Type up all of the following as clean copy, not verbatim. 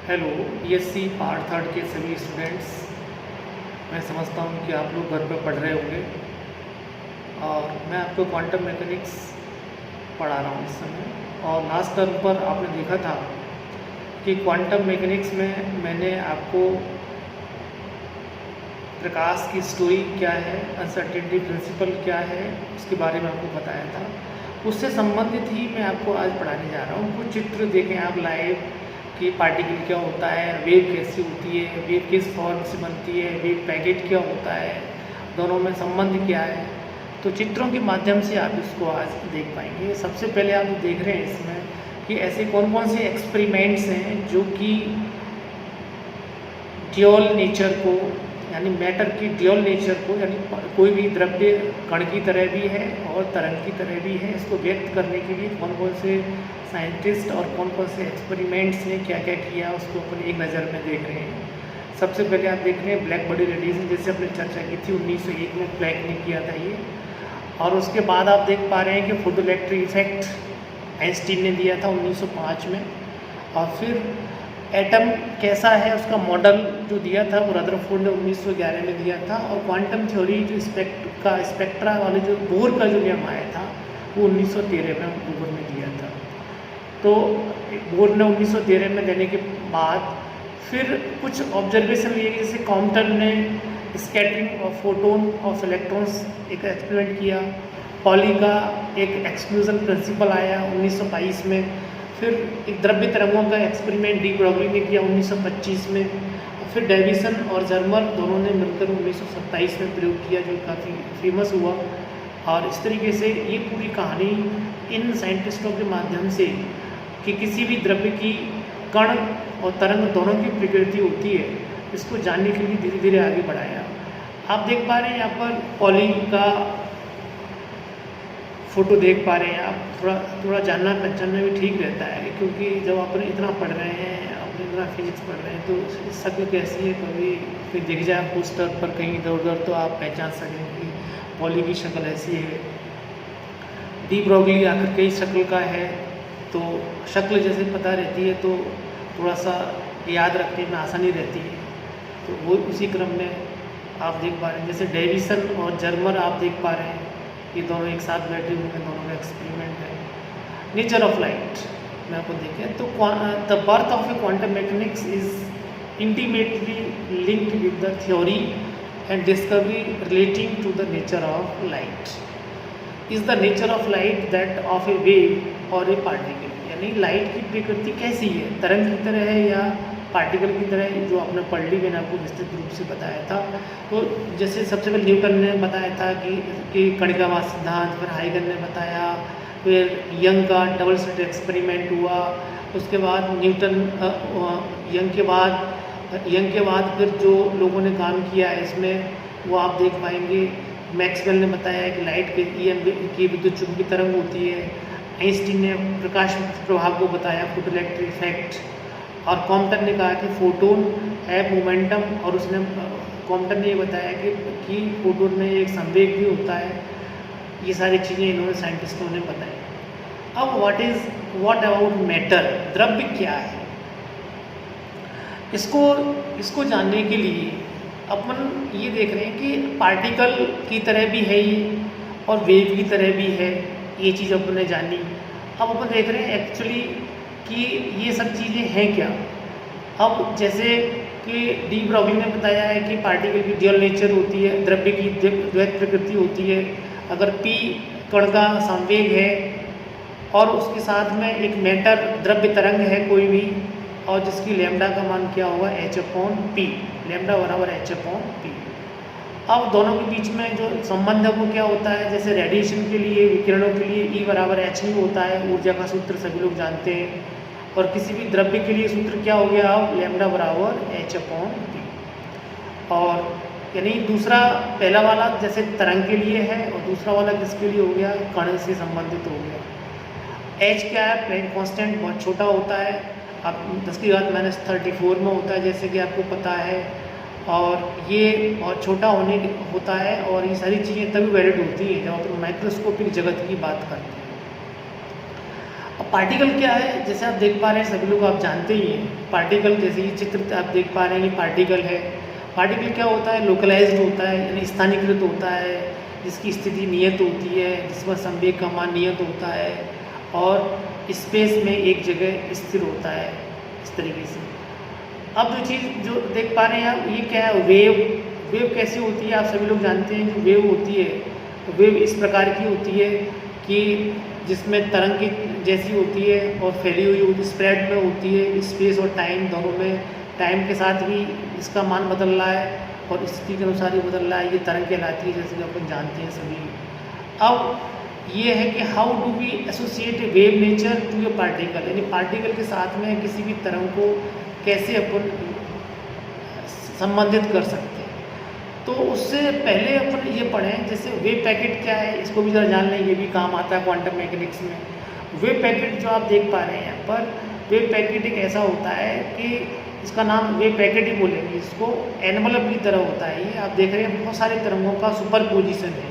Hello BSc part third के सभी students. मैं समझता हूँ कि आप लोग घर पर पढ़ रहे होंगे और मैं आपको क्वांटम मैकेनिक्स पढ़ा रहा हूँ इस समय। और लास्ट टर्म पर आपने देखा था कि क्वांटम मैकेनिक्स में मैंने आपको प्रकाश की स्टोरी क्या है, अनसर्टेनिटी प्रिंसिपल क्या है, उसके बारे में आपको बताया था। उससे संबंधित ही मैं आपको आज पढ़ाने जा रहा हूँ। कुछ चित्र देखें आप लाइव कि पार्टिकल क्या होता है, वेव कैसी होती है, वेव किस फॉर्म से बनती है, वेव पैकेट क्या होता है, दोनों में संबंध क्या है। तो चित्रों के माध्यम से आप इसको आज देख पाएंगे। सबसे पहले आप देख रहे हैं इसमें कि ऐसे कौन कौन से एक्सपेरिमेंट्स हैं जो कि ड्यूअल नेचर को, यानी मैटर की ड्यूअल नेचर को, यानी कोई भी द्रव्य कण की तरह भी है और तरंग की तरह भी है, इसको व्यक्त करने के लिए कौन कौन से साइंटिस्ट और कौन कौन से एक्सपेरिमेंट्स ने क्या क्या किया, उसको अपन एक नज़र में देख रहे हैं। सबसे पहले आप देख रहे हैं ब्लैक बॉडी रेडिएशन, जैसे अपने चर्चा की थी 1901 में प्लैंक ने किया था ये। और उसके बाद आप देख पा रहे हैं कि फोटोइलेक्ट्रिक इफेक्ट आइंस्टीन ने दिया था 1905 में। और फिर एटम कैसा है उसका मॉडल जो दिया था वो रदरफोर्ड ने 1911 में दिया था। और क्वांटम थ्योरी जो स्पेक्ट्रा वाले जो बोर का जो नियम आया था वो 1913 में बोर ने दिया था। तो बोर ने 1913 में देने के बाद फिर कुछ ऑब्जर्वेशन लिए, जैसे कॉम्पटन ने scattering of photon of electrons एक एक्सपेरिमेंट किया। पॉली का एक एक्सक्लूजन प्रिंसिपल आया 1922 में। फिर एक द्रव्य तरंगों का एक्सपेरिमेंट डी ब्रोगली ने किया 1925 में। फिर डेविसन और जर्मर दोनों ने मिलकर 1927 में प्रयोग किया, जो काफ़ी फेमस हुआ। और इस तरीके से ये पूरी कहानी इन साइंटिस्टों के माध्यम से कि किसी भी द्रव्य की कण और तरंग दोनों की प्रकृति होती है, इसको जानने के लिए धीरे धीरे आगे बढ़ाया। आप देख पा रहे हैं यहाँ पर पॉली का फ़ोटो देख पा रहे हैं आप। थोड़ा जानना पहचानना भी ठीक रहता है, क्योंकि जब आप इतना पढ़ रहे हैं, आप इतना फिजिक्स पढ़ रहे हैं, तो शक्ल कैसी है कभी दिख जाए पोस्टर पर कहीं इधर उधर, तो आप पहचान सकें कि पॉली की शक्ल ऐसी है। डी ब्रोगली आखिर कई शक्ल का है, तो शक्ल जैसे पता रहती है तो थोड़ा सा याद रखने में आसानी रहती है। तो वो उसी क्रम में आप देख पा रहे हैं, जैसे डेविसन और जर्मर आप देख पा रहे हैं, ये दोनों एक साथ बैठे हुए हैं, दोनों का एक्सपेरिमेंट है। नेचर ऑफ लाइट में आपको देखें तो the birth of a quantum mechanics is intimately linked with the theory and discovery relating to the nature of light. Is the nature of light that of a wave और a particle, यानी light की प्रकृति कैसी है, तरंग की तरह है या पार्टिकल की तरह, जो आपने पढ़ ली, मैंने आपको विस्तृत रूप से बताया था। तो जैसे सबसे पहले न्यूटन ने बताया था कि कणिकावाद सिद्धांत, फिर हाइगन ने बताया, फिर यंग का डबल स्लिट एक्सपेरिमेंट हुआ। उसके बाद न्यूटन यंग के बाद फिर जो लोगों ने काम किया है इसमें, वो आप देख पाएंगे। मैक्सवेल ने बताया कि लाइट के EM की विद्युत चुंबकीय तरंग होती है। आइंस्टीन ने प्रकाश प्रभाव को बताया, फोटोइलेक्ट्रिक इफेक्ट। और कॉम्पटन ने कहा कि फोटोन है मोमेंटम, और उसने कॉम्पटन ने ये बताया कि फोटोन में एक संवेग भी होता है। ये सारी चीज़ें इन्होंने साइंटिस्टों ने बताई। अब व्हाट अबाउट मैटर, द्रव्य क्या है, इसको जानने के लिए अपन ये देख रहे हैं कि पार्टिकल की तरह भी है ये और वेव की तरह भी है, ये चीज़ अपन ने जानी। अब अपन देख रहे हैं एक्चुअली कि ये सब चीज़ें हैं क्या। अब जैसे कि डी ब्रोगली ने बताया है कि पार्टिकल की ड्यूअल नेचर होती है, द्रव्य की द्वैत प्रकृति होती है। अगर P कण का संवेग है और उसके साथ में एक मैटर द्रव्य तरंग है कोई भी, और जिसकी लैम्डा का मान क्या होगा, h/p, लैम्डा बराबर h/p। अब दोनों के बीच में जो संबंध है वो क्या होता है, जैसे रेडिएशन के लिए, विकिरणों के लिए E बराबर h होता है, ऊर्जा का सूत्र सभी लोग जानते हैं। और किसी भी द्रव्य के लिए सूत्र क्या हो गया, अब लैम्डा बराबर h/p। और यानी दूसरा, पहला वाला जैसे तरंग के लिए है और दूसरा वाला किसके लिए हो गया, कण से संबंधित हो गया। h क्या है, प्लैंक कांस्टेंट, बहुत छोटा होता है, अब 10⁻34 में होता है, जैसे कि आपको पता है। और ये बहुत छोटा होता है, और ये सारी चीज़ें तभी वैलिड होती हैं जब आप माइक्रोस्कोपिक जगत की बात करते हैं। अब पार्टिकल क्या है, जैसे आप देख पा रहे हैं, सभी लोग आप जानते ही हैं पार्टिकल, जैसे ये चित्र आप देख पा रहे हैं, ये पार्टिकल है। पार्टिकल क्या होता है, लोकलाइज्ड होता है, यानी स्थानीकृत होता है, जिसकी स्थिति नियत होती है, जिसमें संवेग का मान नियत होता है और स्पेस में एक जगह स्थिर होता है, इस तरीके से। अब जो चीज़ जो देख पा रहे हैं आप, ये क्या है, वेव। वेव कैसी होती है, आप सभी लोग जानते हैं, जो वेव होती है, तो वेव इस प्रकार की होती है कि जिसमें तरंग की जैसी होती है और फैली हुई होती, स्प्रेड में होती है, स्पेस और टाइम दोनों में, टाइम के साथ भी इसका मान बदल रहा है और स्थिति के अनुसार ही बदल रहा है, ये तरंग कहलाती है, जैसे कि अपन जानते हैं सभी। अब ये है कि how do we associate a wave nature to a particle, यानी पार्टिकल के साथ में किसी भी तरंग को कैसे अपन संबंधित कर सकते हैं। तो उससे पहले अपन ये पढ़ें, जैसे वेव पैकेट क्या है, इसको भी ज़रा जान लें, ये भी काम आता है क्वांटम मैकेनिक्स में। वेव पैकेट जो आप देख पा रहे हैं यहाँ पर, वेव पैकेट एक ऐसा होता है कि इसका नाम वेव पैकेट ही बोलेंगे इसको, एनवलप की तरह होता है। ये आप देख रहे हैं बहुत सारी तरंगों का सुपर पोजिशन है,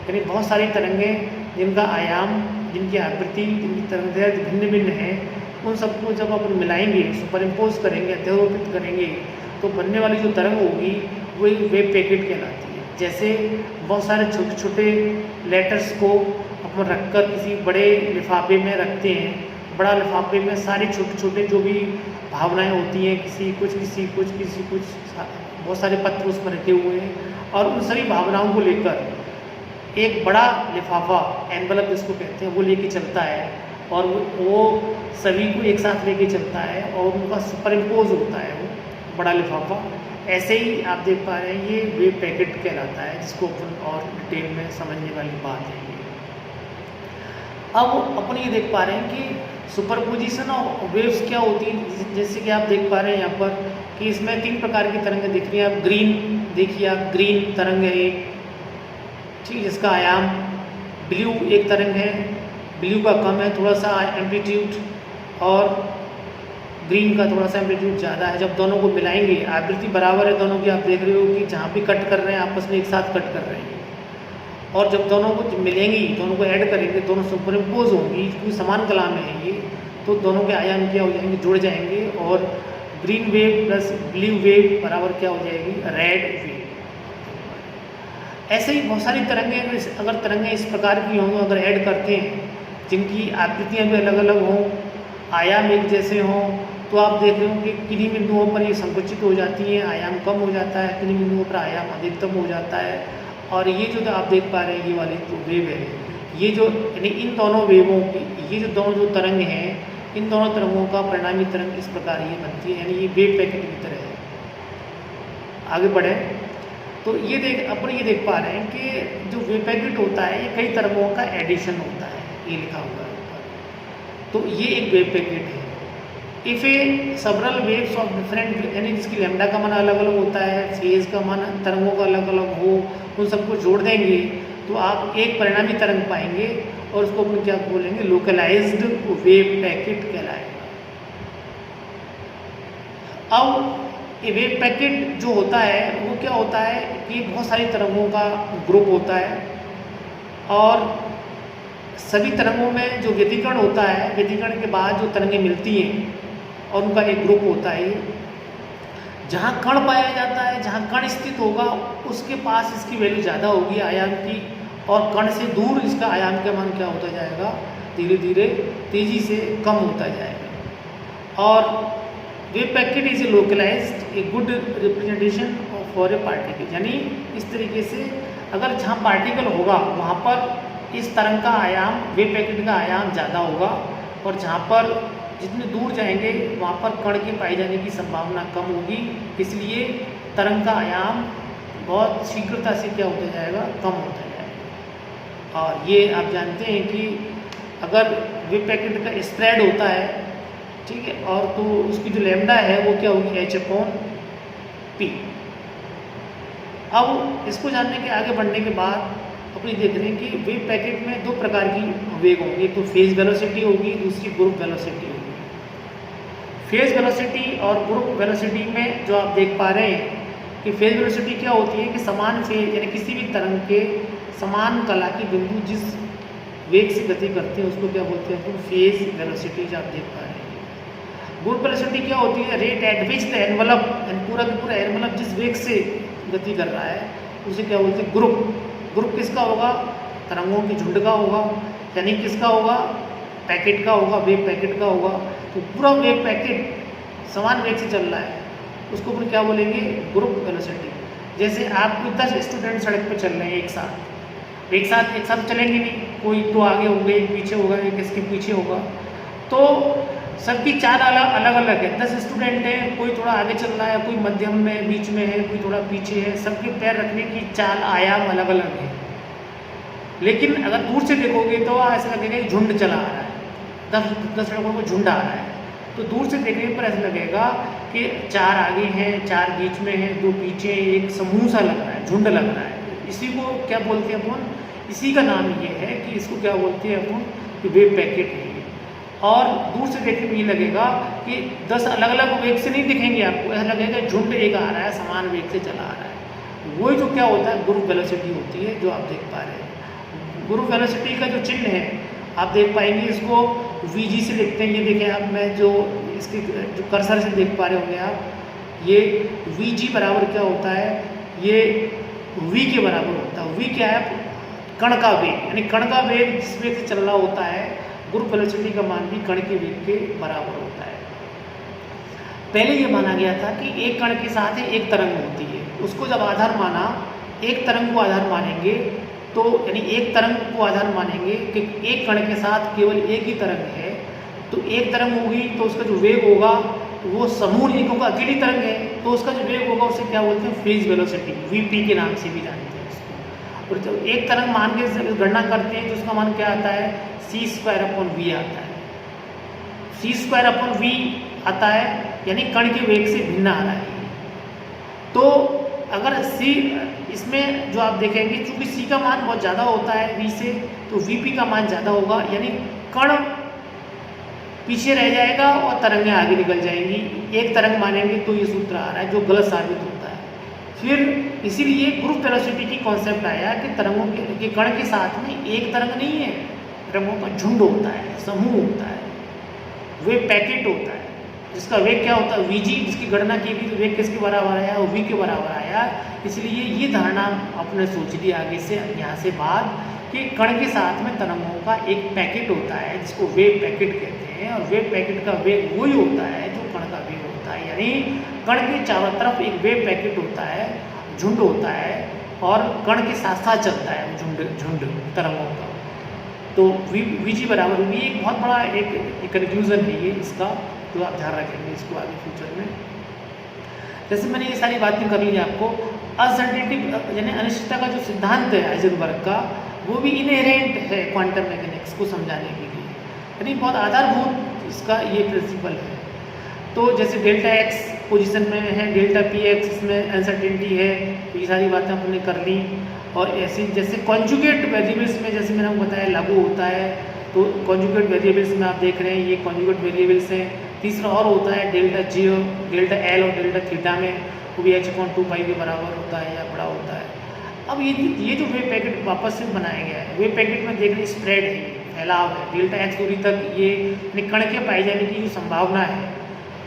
यानी बहुत सारी तरंगें जिनका आयाम, जिनकी आवृत्ति, जिनकी तरंगदैर्घ्य भिन्न भिन्न है, उन सबको जब अपन मिलाएंगे, सुपर इम्पोज करेंगे, अध्यारोपित करेंगे, तो बनने वाली जो तरंग होगी वही वेव पैकेट कहलाती है। जैसे बहुत सारे छोटे छोटे लेटर्स को अपन रखकर किसी बड़े लिफाफे में रखते हैं, बड़ा लिफाफे में सारे छोटे छोटे जो भी भावनाएं होती हैं, किसी कुछ बहुत सारे पत्र उसमें रखे हुए हैं, और उन सभी भावनाओं को लेकर एक बड़ा लिफाफा, एनवलप जिसको कहते हैं, वो लेके चलता है और वो सभी को एक साथ लेके चलता है और उनका सुपर इम्पोज होता है वो बड़ा लिफाफा। ऐसे ही आप देख पा रहे हैं, ये वेव पैकेट कहलाता है, जिसको अपन और डिटेल में समझने वाली बात है ये। अब अपन ये देख पा रहे हैं कि सुपरपोजिशन ऑफ वेव्स क्या होती है। जैसे कि आप देख पा रहे हैं यहाँ पर कि इसमें 3 प्रकार की तरंगें दिख रही हैं। आप ग्रीन देखिए, आप ग्रीन तरंग है एक, ठीक, जिसका आयाम, ब्लू एक तरंग है, ब्लू का कम है थोड़ा सा एम्पलीट्यूड, और ग्रीन का थोड़ा सा एम्पलीट्यूड ज़्यादा है। जब दोनों को मिलाएंगे, आवृत्ति बराबर है दोनों की, आप देख रहे हो कि जहाँ भी कट कर रहे हैं आपस में एक साथ कट कर रहे हैं, और जब दोनों को मिलेंगी, दोनों को ऐड करेंगे, दोनों सुपर इम्पोज होंगी, क्योंकि समान कला में है ये, तो दोनों के आयाम क्या हो जाएंगे, जुड़ जाएंगे, और green wave plus blue wave बराबर क्या हो जाएगी, रेड वेव। ऐसे ही बहुत सारी तरंगें, अगर तरंगें इस प्रकार की हों, अगर ऐड करते हैं, जिनकी आकृतियाँ भी अलग अलग हों, आयाम एक जैसे हों, तो आप देख रहे हो कि किन्हीं बिंदुओं पर ये संकुचित हो जाती हैं, आयाम कम हो जाता है, किन्हीं बिंदुओं पर आयाम अधिकतम हो जाता है। और ये जो आप देख पा रहे हैं, ये वाली जो वेव है, ये जो, यानी इन दोनों वेवों की, ये जो दोनों जो तरंग हैं, इन दोनों तरंगों का परिणामी तरंग इस प्रकार ये बनती है, यानी ये वेव पैकेट की तरह है। आगे बढ़े तो ये अपन ये देख पा रहे हैं कि जो वेव पैकेट होता है, ये कई तरंगों का एडिशन होता है, ये लिखा हुआ है ऊपर। तो ये एक वेव पैकेट है। If A several waves of different, यानी जिसकी लैम्डा का मान अलग अलग होता है, फेज का मान तरंगों का अलग अलग हो, उन सबको जोड़ देंगे तो आप एक परिणामी तरंग पाएंगे, और उसको अपन क्या बोलेंगे, लोकलाइज्ड वेव पैकेट कहलाएगा। अब ये वेव पैकेट जो होता है वो क्या होता है कि बहुत सारी तरंगों का ग्रुप होता है, और सभी तरंगों में जो व्यतिकरण होता है, व्यतिकरण के बाद जो तरंगें मिलती हैं और उनका एक ग्रुप होता है। जहाँ कण पाया जाता है, जहाँ कण स्थित होगा, उसके पास इसकी वैल्यू ज़्यादा होगी आयाम की, और कण से दूर इसका आयाम का मान क्या होता जाएगा, धीरे धीरे तेज़ी से कम होता जाएगा। और wave packet is a localised a good representation for a particle, यानी इस तरीके से अगर जहाँ पार्टिकल होगा वहाँ पर इस तरंग का आयाम, वेव पैकेट का आयाम ज़्यादा होगा, और जहाँ पर जितने दूर जाएंगे वहाँ पर कण के पाए जाने की संभावना कम होगी, इसलिए तरंग का आयाम बहुत शीघ्रता से क्या होता जाएगा, कम होता जाएगा। और ये आप जानते हैं कि अगर वेव पैकेट का स्प्रेड होता है, ठीक है, और तो उसकी जो लैम्डा है वो क्या होगी, h/p। अब इसको जानने के आगे बढ़ने के बाद अपनी देख रहे हैं कि वेव पैकेट में 2 प्रकार की वेग होंगी, एक तो फेज वेलोसिटी होगी, दूसरी ग्रुप वेलोसिटी होगी। फेज वेलोसिटी और ग्रुप वेलोसिटी में जो आप देख पा रहे हैं कि फेज वेलोसिटी क्या होती है कि समान फेज, यानी किसी भी तरंग के समान कला की बिंदु जिस वेग से गति करते हैं उसको क्या बोलते हैं? फेज वेलोसिटी आप देख पा रहे हैं। ग्रुप वेलोसिटी क्या होती है? Rate at which the envelope, पूरा का पूरा एनवलप जिस वेग से गति कर रहा है उसे क्या बोलते हैं? ग्रुप। ग्रुप किसका होगा? तरंगों की झुंड का होगा, यानी किसका होगा? पैकेट का होगा, वेव पैकेट का होगा। तो पूरा वेव पैकेट समान वेग से चल रहा है, उसको फिर क्या बोलेंगे? Group velocity. जैसे आप 10 स्टूडेंट सड़क पर चल रहे हैं एक साथ चलेंगे नहीं, कोई तो आगे होंगे, एक पीछे होगा, एक इसके पीछे होगा, तो सबकी चाल अलग अलग है। 10 स्टूडेंट हैं, कोई थोड़ा आगे चल रहा है, कोई मध्यम में, बीच में है, कोई थोड़ा पीछे है, सबके पैर रखने की चाल आयाम अलग अलग है। लेकिन अगर दूर से देखोगे तो ऐसा लगेगा कि झुंड चला आ रहा है, 10 लोगों को झुंड आ रहा है। तो दूर से देखने पर ऐसा लगेगा कि 4 आगे हैं, 4 बीच में हैं, 2 पीछे, एक समूह सा लग रहा है, झुंड लग रहा है। इसी को क्या बोलते हैं अपन? इसी का नाम ये है कि इसको क्या बोलते हैं अपन? कि वेव पैकेट है। और दूर से देखने में ये लगेगा कि 10 अलग अलग वेग से नहीं दिखेंगे आपको, ऐसा लगेगा झुंड एक आ रहा है, समान वेग से चला आ रहा है। वही जो क्या होता है? ग्रुप वेलोसिटी होती है, जो आप देख पा रहे हैं। ग्रुप वेलोसिटी का जो चिन्ह है आप देख पाएंगे, इसको VG से लिखते हैं। ये देखें आप, मैं जो इसके जो कर्सर से देख पा रहे होंगे आप, ये VG बराबर क्या होता है? ये V के बराबर होता है। V क्या है? कण का वेग, यानी कण का वेग जिस वेग से चल रहा होता है, ग्रुप वेलोसिटी का मान भी कण के वेग के बराबर होता है। पहले ये माना गया था कि एक कण के साथ एक तरंग होती है, उसको जब आधार माना, एक तरंग को आधार मानेंगे तो यानी एक तरंग को आधार मानेंगे कि एक कण के साथ केवल एक ही तरंग है, तो एक तरंग होगी तो उसका जो वेग होगा वो समूह नहीं होगा, अकेली तरंग है तो उसका जो वेग होगा उसे क्या बोलते हैं? फेज वेलोसिटी, VP के नाम से भी जानते हैं उसको। और जब एक तरंग मान के गणना करते हैं तो उसका मान क्या आता है? c²/v आता है। c²/v आता है, यानी कण के वेग से भिन्न आ रहा है। तो अगर c इसमें जो आप देखेंगे, चूंकि c का मान बहुत ज़्यादा होता है v से, तो VP का मान ज़्यादा होगा, यानी कण पीछे रह जाएगा और तरंगें आगे निकल जाएंगी। एक तरंग मानेंगे तो ये सूत्र आ रहा है, जो गलत साबित होता है। फिर इसीलिए ग्रुप वेलोसिटी की कॉन्सेप्ट आया कि तरंगों के कण के साथ में एक तरंग नहीं है, तरंगों का झुंड होता है, समूह होता है, वेव पैकेट होता है, जिसका वेग क्या होता है? VG, जिसकी गणना की गई तो वेग किसके बराबर आया? और V के बराबर आया। इसलिए ये धारणा आपने सोच ली आगे से, यहाँ से बाद, कि कण के साथ में तरंगों का एक पैकेट होता है जिसको वेव पैकेट कहते हैं, और वेव पैकेट का वेग वही होता है जो कण का वेग होता है। यानी कण के चारों तरफ एक वेव पैकेट होता है, झुंड होता है, और कण के साथ साथ चलता है झुंड तरंगों का। तो VG बराबर V एक बहुत बड़ा एक कंक्लूजन है ये इसका, जो आप ध्यान रखेंगे इसको आगे फ्यूचर में। जैसे मैंने ये सारी बातें कर ली आपको, अनसर्टेनिटी यानी अनिश्चितता का जो सिद्धांत है हाइजेनबर्ग का, वो भी इनहेरेंट है क्वांटम मैकेनिक्स को समझाने के लिए, यानी बहुत आधारभूत इसका ये प्रिंसिपल है। तो जैसे डेल्टा x पोजीशन में है, डेल्टा px इसमें अनसर्टेनिटी है, तो ये सारी बातें हमने कर ली। और ऐसे जैसे कॉन्जुगेट वेरिएबल्स में, जैसे मैंने आपको बताया, लागू होता है, तो कॉन्जुगेट वेरिएबल्स में आप देख रहे हैं ये कॉन्जुगेट वेरिएबल्स हैं। तीसरा और होता है डेल्टा G और डेल्टा L और डेल्टा थीटा में, वो भी h/2π के बराबर होता है या बड़ा होता है। अब ये जो वेव पैकेट वापस से बनाया गया है, वेव पैकेट में देख रहे स्प्रेड है, फैलाव है, डेल्टा x दूरी तक ये कण के पाए जाने की जो संभावना है,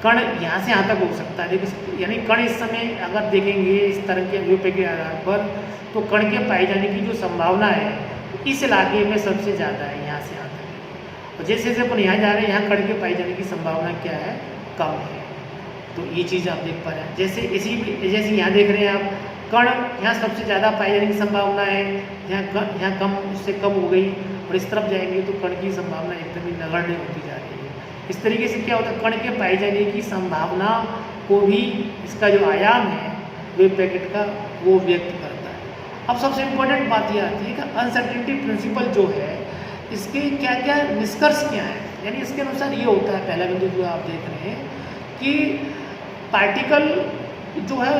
कण यहाँ से यहाँ तक हो सकता है। देखिए, यानी कण इस समय अगर देखेंगे इस तरह के वेव पैकेट के आधार पर, तो कण के पाए जाने की जो संभावना है इस इलाके में सबसे ज़्यादा है, यहाँ से यहाँ तक। और जैसे जैसे अपन यहाँ जा रहे हैं, यहाँ कण के पाए जाने की संभावना क्या है? कम है। तो ये चीज़ आप देख पा रहे हैं। जैसे यहाँ देख रहे हैं आप, कण यहाँ सबसे ज़्यादा पाए जाने की संभावना है, यहाँ कम, उससे कम हो गई, और इस तरफ जाएंगे तो कण की संभावना एकदम ही नगण्य होती जा रही है। इस तरीके से क्या होता है, कण के पाए जाने की संभावना को भी इसका जो आयाम है वेव पैकेट का, वो व्यक्त करता है। अब सबसे इम्पोर्टेंट बात ये आती है कि अनसर्टेनिटी प्रिंसिपल जो है, इसके क्या क्या निष्कर्ष क्या है। यानी इसके अनुसार ये होता है, पहला बिंदु जो आप देख रहे हैं कि पार्टिकल जो है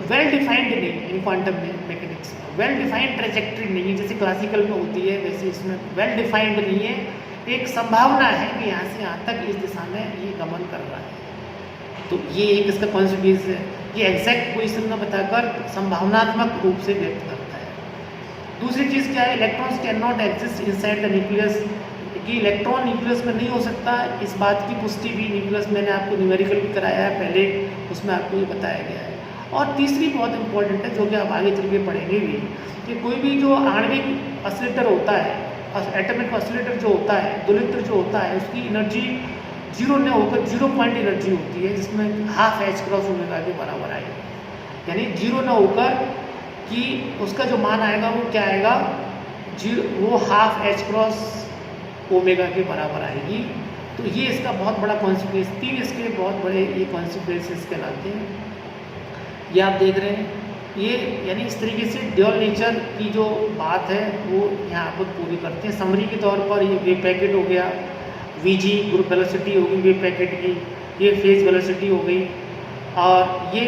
वेल डिफाइंड नहीं है इन क्वांटम मैकेनिक्स में, वेल डिफाइंड ट्रेजेक्ट्री नहीं है, जैसे क्लासिकल में होती है वैसे इसमें वेल डिफाइंड नहीं है। एक संभावना है कि यहाँ से यहाँ तक इस दिशा में ये गमन कर रहा है। तो ये एक इसका कॉन्सिक्वेंस है, ये एग्जैक्ट पोजिशन में बताकर संभावनात्मक रूप से व्यक्त करता है। दूसरी चीज़ क्या है, electrons can not exist inside the nucleus, कि इलेक्ट्रॉन न्यूक्लियस में नहीं हो सकता। इस बात की पुष्टि भी न्यूक्लियस मैंने आपको न्यूमेरिकल भी कराया है पहले, उसमें आपको ये बताया गया है। और तीसरी बहुत इंपॉर्टेंट है जो कि आप आगे चल के पढ़ेंगे भी, कि कोई भी जो आणविक ऑसिलेटर होता है, एटॉमिक ऑसिलेटर जो होता है, दोलित्र जो होता है, उसकी एनर्जी जीरो न होकर 0 पॉइंट एनर्जी होती है, जिसमें हाफ एच क्रॉस ओमेगा के बराबर आएगी। यानी जीरो न होकर कि उसका जो मान आएगा वो क्या आएगा, वो हाफ एच क्रॉस ओमेगा के बराबर आएगी। तो ये इसका बहुत बड़ा कॉन्सिक्वेंस, 3 इसके बहुत बड़े ये कॉन्सिक्वेंसेस कहलाते हैं। ये आप देख रहे हैं, ये यानी इस तरीके से ड्यूअल नेचर की जो बात है वो यहाँ पर पूरी करते हैं। समरी के तौर पर ये वेव पैकेट हो गया, वीजी ग्रुप वेलोसिटी होगी वेव पैकेट की, ये फेज वेलोसिटी हो गई, और ये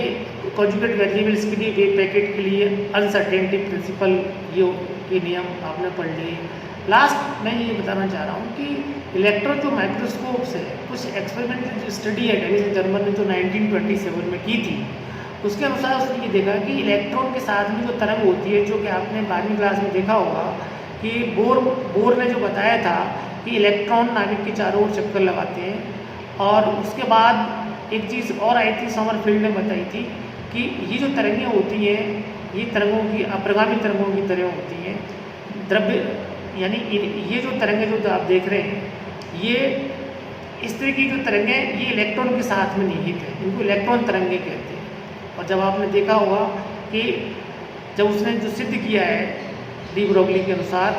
कॉन्जुगेट वेरिएबल्स के लिए वेव पैकेट के लिए अनसर्टेनिटी प्रिंसिपल ये नियम आपने पढ़ लिए। लास्ट मैं ये बताना चाह रहा हूँ कि इलेक्ट्रॉन जो माइक्रोस्कोप से कुछ एक्सपेरिमेंटल जो स्टडी है डेनिस जर्मन ने जो 1927 में की थी, उसके अनुसार उसने ये देखा कि इलेक्ट्रॉन के साथ में जो तरंग होती है, जो कि आपने 12वीं क्लास में देखा होगा कि बोर ने जो बताया था कि इलेक्ट्रॉन नाभिक के चारों ओर चक्कर लगाते हैं, और उसके बाद एक चीज़ और आई थी, समरफील्ड ने बताई थी कि ये जो तरंगें होती हैं, ये तरंगों की अप्रगामी तरंगों की तरह होती हैं। द्रव्य यानी ये जो तरंगें जो आप देख रहे हैं, ये इस तरह की जो तरंगें ये इलेक्ट्रॉन के साथ में निहित है, इनको इलेक्ट्रॉन तरंगें कहते हैं। और जब आपने देखा होगा कि जब उसने जो सिद्ध किया है डी ब्रोगली के अनुसार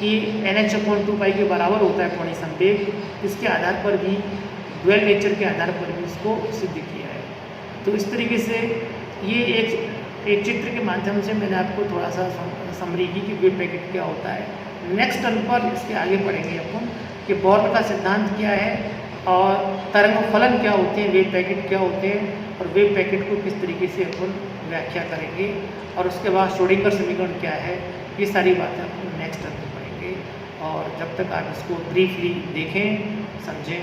कि NH/2π के बराबर होता है कोणीय संवेग, इसके आधार पर भी ड्यूअल नेचर के आधार पर भी इसको सिद्ध किया है। तो इस तरीके से ये एक चित्र के माध्यम से मैंने आपको थोड़ा सा समरी की कि वेव पैकेट क्या होता है। नेक्स्ट टर्न पर इसके आगे पढ़ेंगे अपन कि बोर्न का सिद्धांत क्या है और तरंग फलन क्या होते हैं, वेव पैकेट क्या होते हैं, और वेव पैकेट को किस तरीके से अपन व्याख्या करेंगे, और उसके बाद श्रोडिंगर समीकरण क्या है। ये सारी बातें अपन नेक्स्ट टर्न में पढ़ेंगे। और जब तक आप इसको ब्रीफली देखें, समझें।